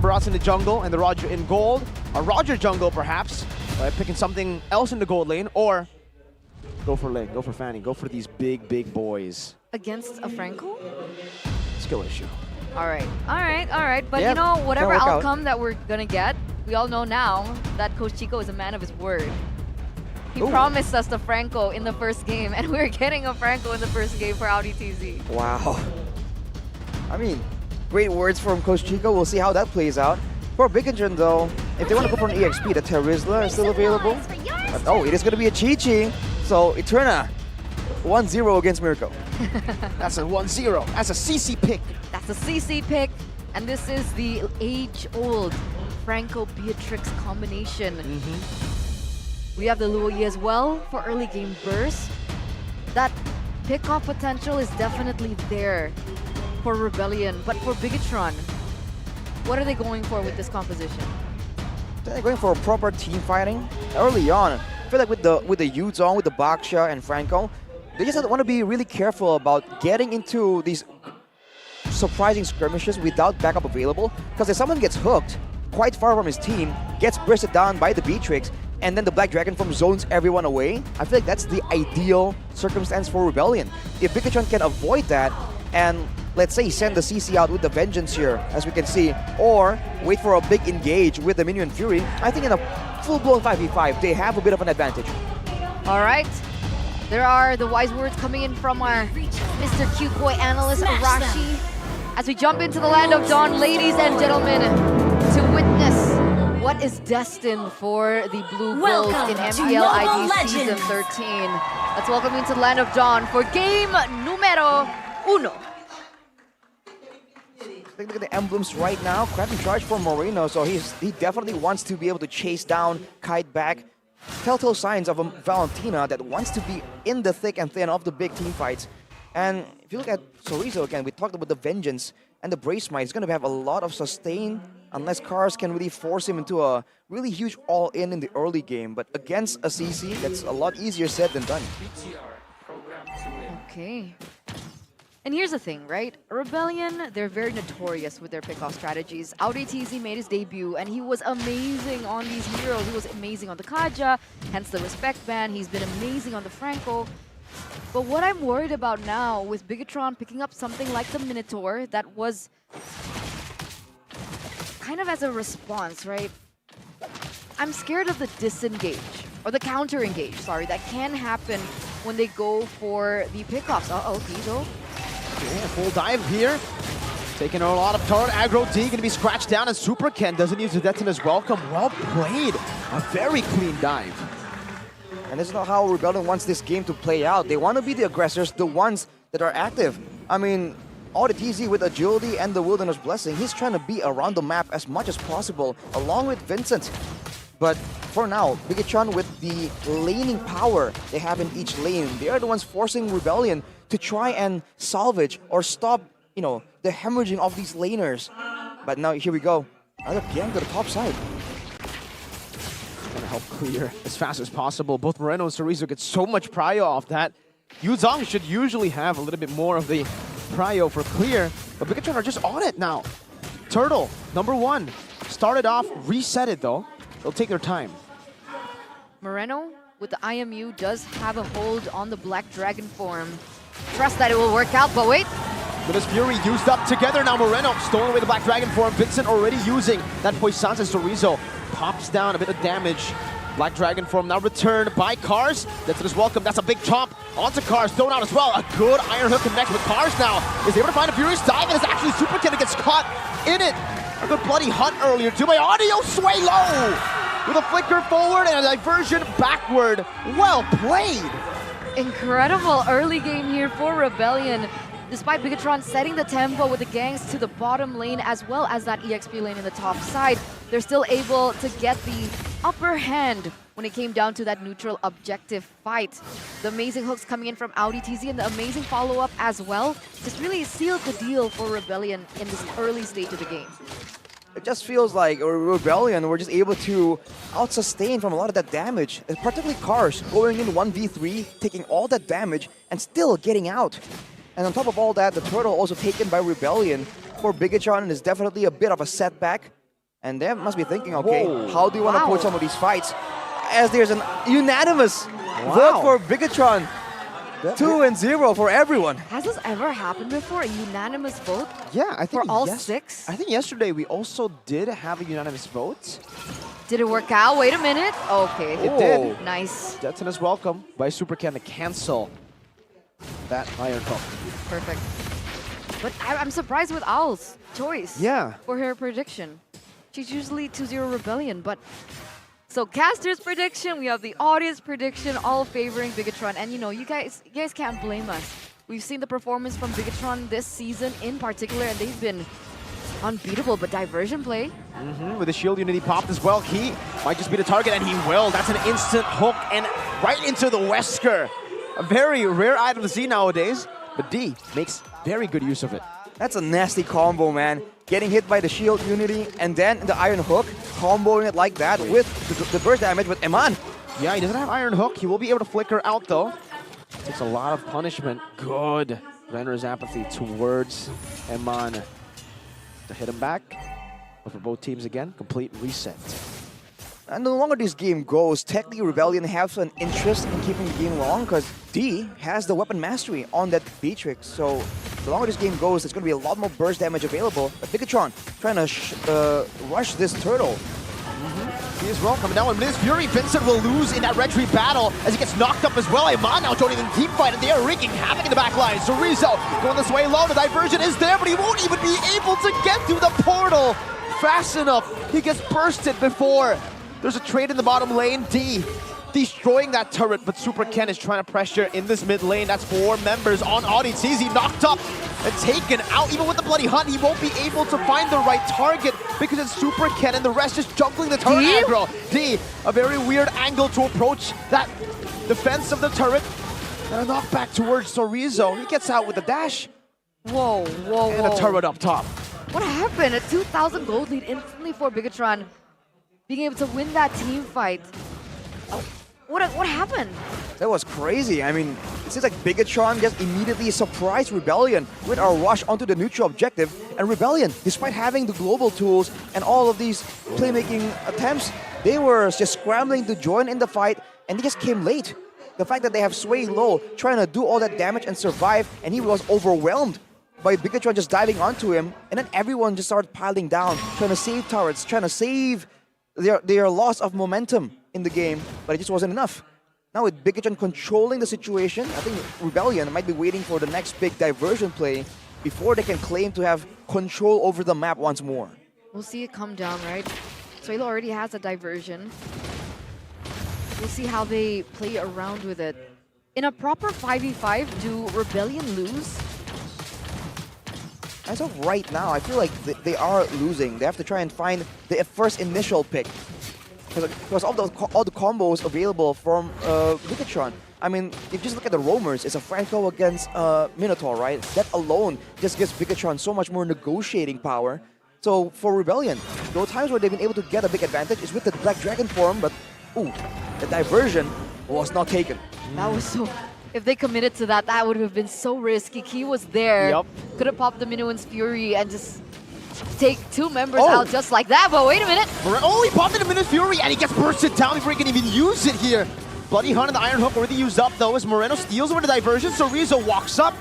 Barats in the jungle and the Roger in gold. A Roger jungle, perhaps, by picking something else in the gold lane, or go for Link, go for Fanny, go for these big boys. Against a Franco? Skill issue. All right. But Yeah, you know, whatever can work out. outcome that we're gonna get, we all know now that Coach Chico is a man of his word. He promised us the Franco in the first game, and we're getting a Franco in the first game for Audi TZ. Wow. I mean, great words from Coach Chico. We'll see how that plays out. For BIGETRON though, if they want to go for an EXP, the Terizla is still available. But, oh, it is going to be a Chi-Chi. So Eterna, 1-0 against Mirko. That's a 1-0. That's a CC pick. That's a CC pick, and this is the age-old Franco-Beatrix combination. We have the Luoyi as well for early game burst. That pick-off potential is definitely there for Rebellion, but for BIGETRON, what are they going for with this composition? They're going for a proper team fighting early on. I feel like with the Yuzong, with the Baksha and Franco, they just want to be really careful about getting into these surprising skirmishes without backup available. Because if someone gets hooked quite far from his team, gets bursted down by the Beatrix, and then the Black Dragon Form zones everyone away, I feel like that's the ideal circumstance for Rebellion. If BIGETRON can avoid that and let's say send the CC out with the Vengeance here, as we can see, or wait for a big engage with the Minion Fury, I think in a full-blown 5v5, they have a bit of an advantage. All right. There are the wise words coming in from our Mr. Cute Boy analyst, Arashi. As we jump into the land of Dawn, ladies and gentlemen, to witness what is destined for the Blue Bulls in MPL ID Season 13. Let's welcome into the land of Dawn for game numero uno. Look at the emblems right now. Crappy charge for Moreno, so he definitely wants to be able to chase down, kite back. Telltale signs of a Valentina that wants to be in the thick and thin of the big team fights. And if you look at Sorizo again, we talked about the Vengeance and the Brace Might. He's going to have a lot of sustain unless Cars can really force him into a really huge all-in the early game. But against a CC, that's a lot easier said than done. Okay. And here's the thing, right? Rebellion, they're very notorious with their pick-off strategies. Audi TZ made his debut, and he was amazing on these heroes. He was amazing on the Kaja, hence the respect ban. He's been amazing on the Franco. But what I'm worried about now with BIGETRON picking up something like the Minotaur that was kind of as a response, right? I'm scared of the disengage, or the counter-engage, sorry, that can happen when they go for the pickoffs. Uh-oh, Kizo. Yeah, full dive here. Taking a lot of turret. Aggro D going to be scratched down, and Super Ken doesn't use the Detona's welcome. Well played. A very clean dive. And this is not how Rebellion wants this game to play out. They want to be the aggressors, the ones that are active. I mean, all the TZ with agility and the Wilderness Blessing, he's trying to be around the map as much as possible, along with Vincent. But for now, BIGETRON with the laning power they have in each lane, they are the ones forcing Rebellion to try and salvage or stop, you know, the hemorrhaging of these laners. But now here we go. Another gank to the top side. Gonna help clear as fast as possible. Both Moreno and Sorizo get so much prio off that. Yuzong should usually have a little bit more of the prio for clear, but BIGETRON are just on it now. Turtle, #1. Started off, reset it though. They'll take their time. Moreno with the IMU does have a hold on the Black Dragon form. Trust that it will work out, but wait. Luminous Fury used up together now. Moreno stolen away the Black Dragon form. Vincent already using that Poissons, and Sorizo pops down a bit of damage. Black Dragon form now returned by Cars. That's his welcome. That's a big chomp onto Cars. Thrown out as well. A good Iron Hook connects with Cars now. Is able to find a Furious dive, and it's actually Super Ken that gets caught in it. A good bloody hunt earlier too by Audio. Sway low with a flicker forward and a diversion backward. Well played. Incredible early game here for Rebellion. Despite BIGETRON setting the tempo with the gangs to the bottom lane as well as that EXP lane in the top side, they're still able to get the upper hand when it came down to that neutral objective fight. The amazing hooks coming in from Audi TZ and the amazing follow-up as well just really sealed the deal for Rebellion in this early stage of the game. It just feels like Rebellion were just able to out-sustain from a lot of that damage. Particularly Cars going in 1v3, taking all that damage and still getting out. And on top of all that, the turtle also taken by Rebellion for BIGETRON is definitely a bit of a setback. And they must be thinking, okay, Whoa. how do you want to Wow. approach some of these fights? As there's an unanimous vote for BIGETRON. 2-0 for everyone. Has this ever happened before? A unanimous vote? Yeah, I think For all 6? I think yesterday we also did have a unanimous vote. Did it work out? Wait a minute. Okay. It did. Nice. Jetson is welcome by Super Ken to cancel that iron hook. Perfect. But I'm surprised with Owl's choice. Yeah. For her prediction. She's usually 2-0 Rebellion, but... So Caster's prediction, we have the audience prediction, all favoring BIGETRON. And you know, you guys can't blame us. We've seen the performance from BIGETRON this season in particular, and they've been unbeatable, but diversion play. With the shield unity popped as well, he might just be the target, and he will. That's an instant hook and right into the Wesker. A very rare item to see nowadays, but D makes very good use of it. That's a nasty combo, man. Getting hit by the shield unity and then the iron hook, comboing it like that with the burst damage with Eman. Yeah, he doesn't have iron hook. He will be able to flicker out though. Takes a lot of punishment. Good. Renner's apathy towards Eman to hit him back. But for both teams again, complete reset. And the longer this game goes, technically Rebellion has an interest in keeping the game long because D has the weapon mastery on that Beatrix. So the longer this game goes, there's going to be a lot more burst damage available. But BIGETRON trying to rush this turtle. He is well coming down with Miss Fury. Vincent will lose in that red tree battle as he gets knocked up as well. Eman now joining the team fight, and they are wreaking havoc in the back line. So Rizzo going this way low. The diversion is there, but he won't even be able to get through the portal fast enough. He gets bursted before. There's a trade in the bottom lane. D destroying that turret, but Super Ken is trying to pressure in this mid lane. That's 4 members on Audi. Sees he knocked up and taken out. Even with the bloody hunt, he won't be able to find the right target because it's Super Ken and the rest just juggling the turret aggro. D, a very weird angle to approach that defense of the turret. And a knockback towards Sorizo. He gets out with a dash. Whoa, whoa, And whoa. a turret up top. What happened? A 2,000 gold lead instantly for BIGETRON. Being able to win that team fight. Oh, what happened? That was crazy. I mean, it seems like BIGETRON just immediately surprised Rebellion with our rush onto the neutral objective. And Rebellion, despite having the global tools and all of these playmaking attempts, they were just scrambling to join in the fight, and they just came late. The fact that they have Sway low, trying to do all that damage and survive, and he was overwhelmed by BIGETRON just diving onto him, and then everyone just started piling down, trying to save turrets, trying to save their loss of momentum in the game, but it just wasn't enough. Now with BIGETRON controlling the situation, I think Rebellion might be waiting for the next big diversion play before they can claim to have control over the map once more. We'll see it come down, right? Suelo already has a diversion. We'll see how they play around with it. In a proper 5v5, do Rebellion lose? As of right now, I feel like they are losing. They have to try and find the first initial pick. Because all the combos available from BIGETRON. I mean, if you just look at the roamers, it's a Franco against Minotaur, right? That alone just gives BIGETRON so much more negotiating power. So for Rebellion, the times where they've been able to get a big advantage is with the Black Dragon form, but ooh, the diversion was not taken. That was so... If they committed to that, that would have been so risky. Key was there. Yep. Could have popped the Minuan's Fury and just take 2 members out just like that. But wait a minute. Oh, he popped into Minute Fury and he gets bursted down before he can even use it here. Bloody Hunt and the Iron Hook already used up though as Moreno steals over the diversion. So Rizzo walks up.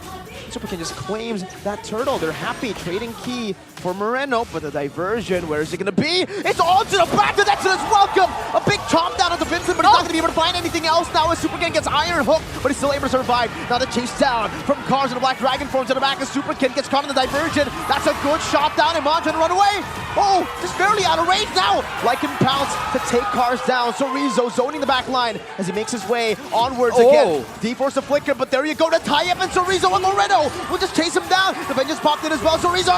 Super Ken just claims that turtle. They're happy trading key for Moreno, but the diversion, where is it going to be? It's on to the back to Dexter's welcome! A big chomp down onto Vincent, but he's not going to be able to find anything else now as Super Ken gets Iron Hook, but he's still able to survive. Now the chase down from Cars and the Black Dragon forms to the back as Super Ken gets caught in the diversion. That's a good shot down, and Mon trying to run away. Oh, just barely out of range now. Lycan pounce to take Cars down. So Rizzo zoning the back line as he makes his way onwards again. D-force the flicker, but there you go to tie up, and so Rizzo and Moreno will just chase him down. The Vengeance popped in as well, so Rizzo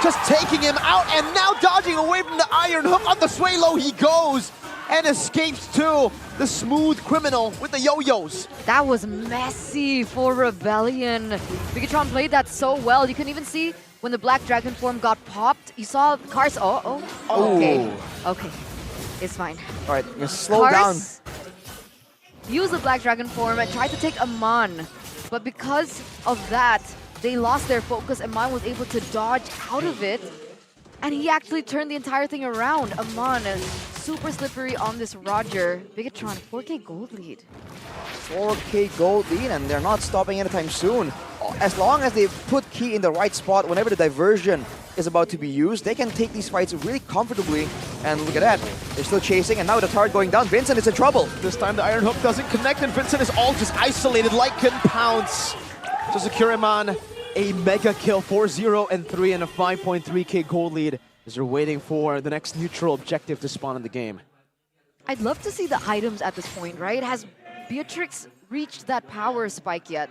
just taking him out and now dodging away from the Iron Hook. On the sway low he goes and escapes to the smooth criminal with the yo-yos. That was messy for Rebellion. BIGETRON played that so well. You can even see when the Black Dragon form got popped, you saw Cars. Okay. Okay. It's fine. All right, slow down. Cars used the Black Dragon form and tried to take Aman. But because of that, they lost their focus and Aman was able to dodge out of it. And he actually turned the entire thing around. Amon, super slippery on this Roger. BIGETRON, 4K gold lead. 4K gold lead, and they're not stopping anytime soon. As long as they put Key in the right spot, whenever the diversion is about to be used, they can take these fights really comfortably. And look at that, they're still chasing, and now with the turret going down, Vincent is in trouble. This time the Iron Hook doesn't connect, and Vincent is all just isolated like can pounce to secure him on a mega kill. 4-0 and 3 and a 5.3K gold lead as they're waiting for the next neutral objective to spawn in the game. I'd love to see the items at this point, right? Has Beatrix reached that power spike yet?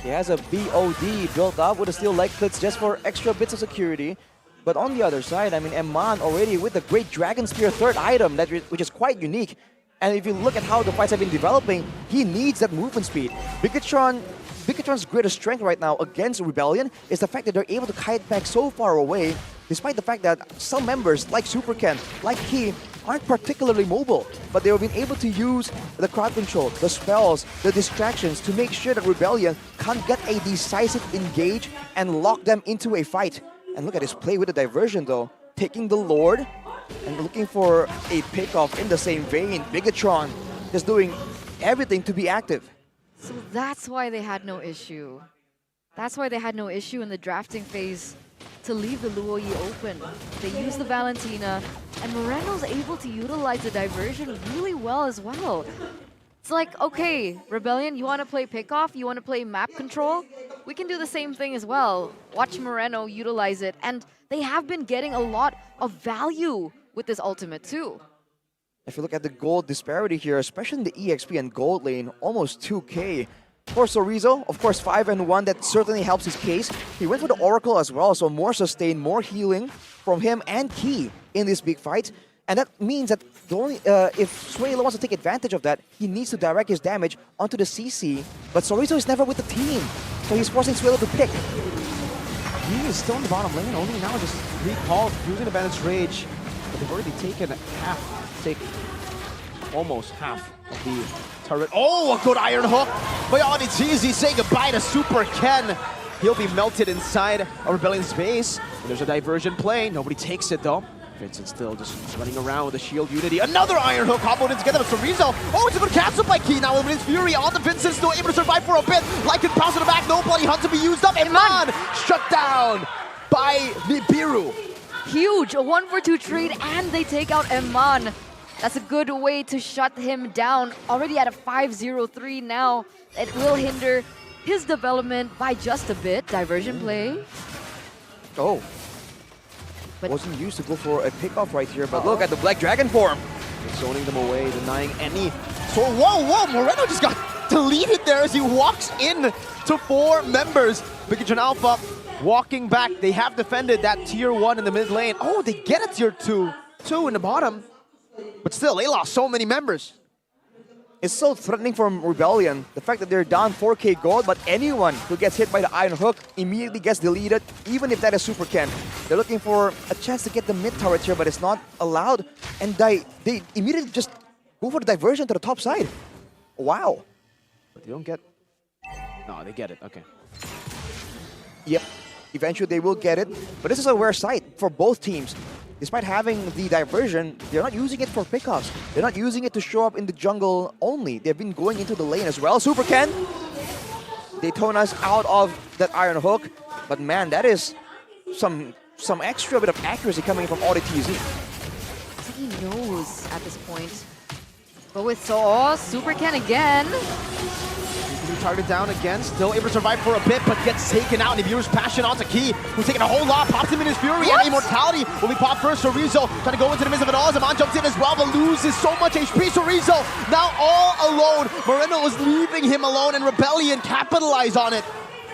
He has a BOD built up with a steel leg clits just for extra bits of security. But on the other side, I mean, Eman already with the Great Dragon Spear third item, which is quite unique. And if you look at how the fights have been developing, he needs that movement speed. BIGETRON's greatest strength right now against Rebellion is the fact that they're able to kite back so far away, despite the fact that some members like Superken, like Key, aren't particularly mobile, but they've been able to use the crowd control, the spells, the distractions to make sure that Rebellion can't get a decisive engage and lock them into a fight. And look at his play with the diversion though, taking the Lord and looking for a pickoff in the same vein. BIGETRON is doing everything to be active. So that's why they had no issue. That's why they had no issue in the drafting phase to leave the Luoyi open. They used the Valentina, and Moreno's able to utilize the diversion really well as well. It's like, okay, Rebellion, you want to play pickoff? You want to play map control? We can do the same thing as well. Watch Moreno utilize it, and they have been getting a lot of value with this ultimate too. If you look at the gold disparity here, especially in the EXP and gold lane, almost 2K. For Sorizo, of course, 5 and 1, that certainly helps his case. He went for the Oracle as well, so more sustain, more healing from him and Key in this big fight. And that means that the only, if Suelo wants to take advantage of that, he needs to direct his damage onto the CC. But Sorizo is never with the team, so he's forcing Suelo to pick. He is still in the bottom lane, only now just recalled, using the Bandit's Rage. But they've already taken almost half of the turret. Oh, a good Iron Hook by RBL. Say goodbye to Super Ken. He'll be melted inside a Rebellion's base. And there's a diversion play. Nobody takes it though. Vincent still just running around with the shield unity. Another Iron Hook comboed in together with Sorizo. Oh, it's a good cancel by Key now with his Fury on the Vincent, still able to survive for a bit. Like it pounds in the back, no bloody hunt to be used up. Eman shut down by Nibiru. Huge, a 1-for-2 trade, and they take out Eman. That's a good way to shut him down. Already at a 5-0-3 now. It will hinder his development by just a bit. Diversion play. Oh. But wasn't used to go for a pickoff right here, but look at the Black Dragon form. Zoning them away, denying any. So, whoa, Moreno just got deleted there as he walks in to 4 members. BIGETRON Alpha walking back. They have defended that tier 1 in the mid lane. Oh, they get a tier 2 in the bottom. But still, they lost so many members. It's so threatening for Rebellion, the fact that they're down 4K gold, but anyone who gets hit by the Iron Hook immediately gets deleted, even if that is Super Ken. They're looking for a chance to get the mid turret here, but it's not allowed, and they immediately just go for the diversion to the top side. Wow. But they don't get... No, they get it, okay. Yep, eventually they will get it, but this is a rare sight for both teams. Despite having the diversion, they're not using it for pickups. They're not using it to show up in the jungle only. They've been going into the lane as well. Super Ken! Daytona's out of that Iron Hook. But man, that is some extra bit of accuracy coming from RBL. I think he knows at this point. But with Super Ken again. Targeted down again, still able to survive for a bit, but gets taken out. And Nibiru's passion onto Key, who's taking a whole lot, pops him in his Fury, and Immortality will be popped first. Sorizo trying to go into the midst of it all. Zaman jumps in as well, but loses so much HP. Sorizo now all alone. Moreno was leaving him alone, and Rebellion capitalize on it.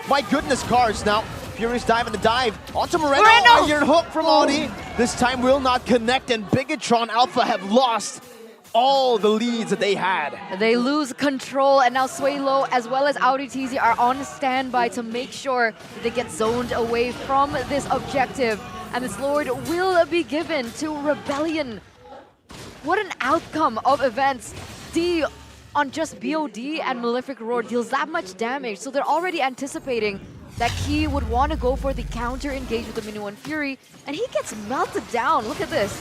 My goodness, Cars now. Furious dive in the dive onto Moreno. Iron Hook from Audi. This time will not connect, and BIGETRON Alpha have lost all the leads that they had. They lose control, and now Suelo as well as RBL are on standby to make sure that they get zoned away from this objective. And this Lord will be given to Rebellion. What an outcome of events. D on just BOD and Malefic Roar deals that much damage, so they're already anticipating that he would want to go for the counter engage with the Minuan Fury, and he gets melted down. Look at this.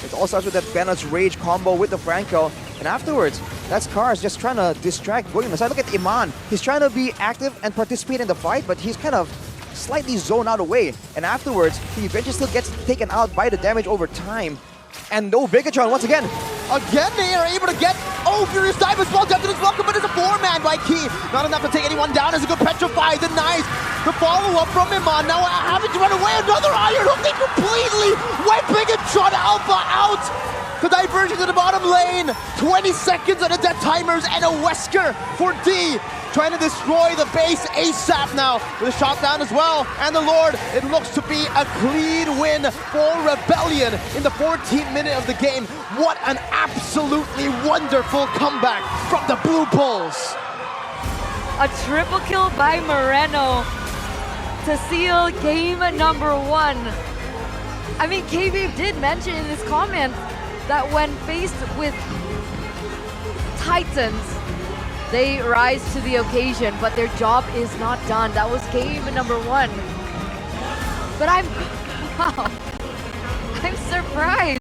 It all starts with that Bennett's Rage combo with the Franco, and afterwards, that's Cars just trying to distract William. So look at Iman. He's trying to be active and participate in the fight, but he's kind of slightly zoned out away. And afterwards, he eventually still gets taken out by the damage over time. And no BIGETRON once again. Again, they are able to get, Furious Dive as well, Death is welcome, but it's a 4-man by Key. Not enough to take anyone down, as a good Petrify, denies the follow-up from Iman. Now having to run away, another Iron Hook, they completely wipe BIGETRON Alpha out. The diversion to the bottom lane, 20 seconds on the death timers, and a Wesker for D. Trying to destroy the base ASAP now with a shot down as well. And the Lord, it looks to be a clean win for Rebellion in the 14th minute of the game. What an absolutely wonderful comeback from the Blue Bulls. A triple kill by Moreno to seal game number 1. I mean, KB did mention in his comment that when faced with Titans, they rise to the occasion, but their job is not done. That was game number 1. But I'm surprised